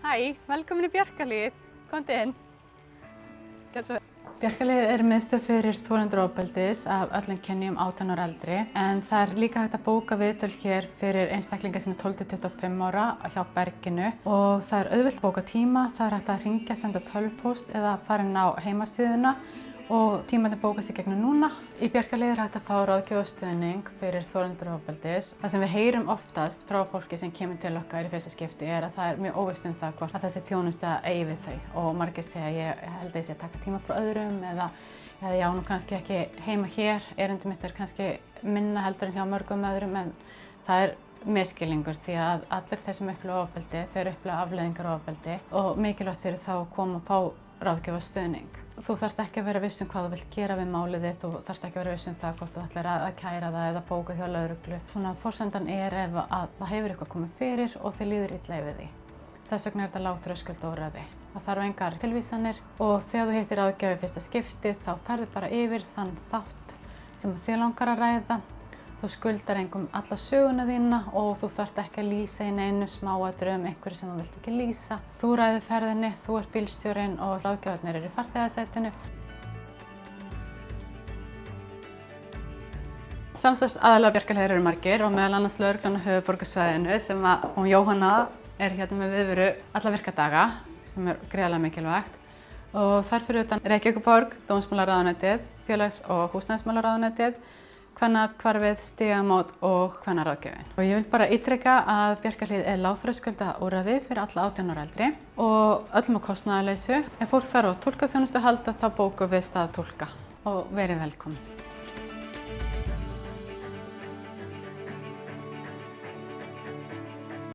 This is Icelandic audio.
Hæ, velkomin í Bjarkarhlíð. Komdu inn. Bjarkarhlíð miðstöð fyrir þolendur ofbeldis af öllum kynjum 18 ára eldri, en það líka hægt að bóka viðtöl hér fyrir einstaklinga sem 12 til 25 ára hjá Berginu og það auðvelt að bóka tíma, það hægt að hringja, senda tölvupóst eða fara inn á heimasíðuna og tímandi bókast í gegnum núna. Í Bjarkarhlíð hægt að fá ráðgjöf og stuðning fyrir þolendur ofbeldis. Það sem við heyrum oftast frá fólki sem kemur til okkar í fyrsta skipti að það mjög óvíst það hvort að þessi þjónusta eigi við þau og margir segja ég held að ég sé að taka tíma frá öðrum eða já, nú kannski ekki heima hér, erindi mitt kannski minna heldur en hjá mörgum öðrum, en það misskilningur því að allir þeir sem upplifa ofbeldi, þeir upplifa afleiðingar ofbeldi og mikilvægt fyrir þá að koma og fá ráðgjöf og stuðning. Þú þarft ekki að vera viss hvað þú vilt gera við málið þitt, þú þarft ekki að vera viss það hvort þú ætlar að kæra það eða bóka hjá lögreglu. Svona forsendan ef að það hefur eitthvað komið fyrir og þið líður illa yfir því. Þess vegna þetta lág þröskuldaúrræði. Það þarf engar tilvísanir og þegar þú hittir ráðgjafa í fyrsta skipti þá ferðu bara yfir þann þátt sem þig langar að ræða. Þú skuldar engum alla söguna þína og þú þarft ekki að lýsa í neinu smáatriðum einhverju sem þú vilt ekki lýsa. Þú ræður ferðinni, þú ert bílstjórinn og ráðgjafarnir eru í farþegasætinu. Samstarfsaðilar Bjarkarhlíðar eru margir og meðal annars lögreglan á höfuðborgarsvæðinu sem hún Jóhanna hérna með viðveru alla virka daga sem gríðarlega mikilvægt. Og þar fyrir utan Reykjavíkurborg, Dómsmálaráðuneytið, Félags- og húsnæðismálaráðuneytið, Kvennaathvarfið, Stígamót og Kvennaráðgjöfin. Og ég vil bara ítreka að Bjarkarhlíð lágþröskuldaúrræði fyrir alla 18 ára eldri og öllum á kostnaðarlausu. Ef fólk þarf á túlkaþjónustu að halda þá bókum við staðtúlka og verið velkomin.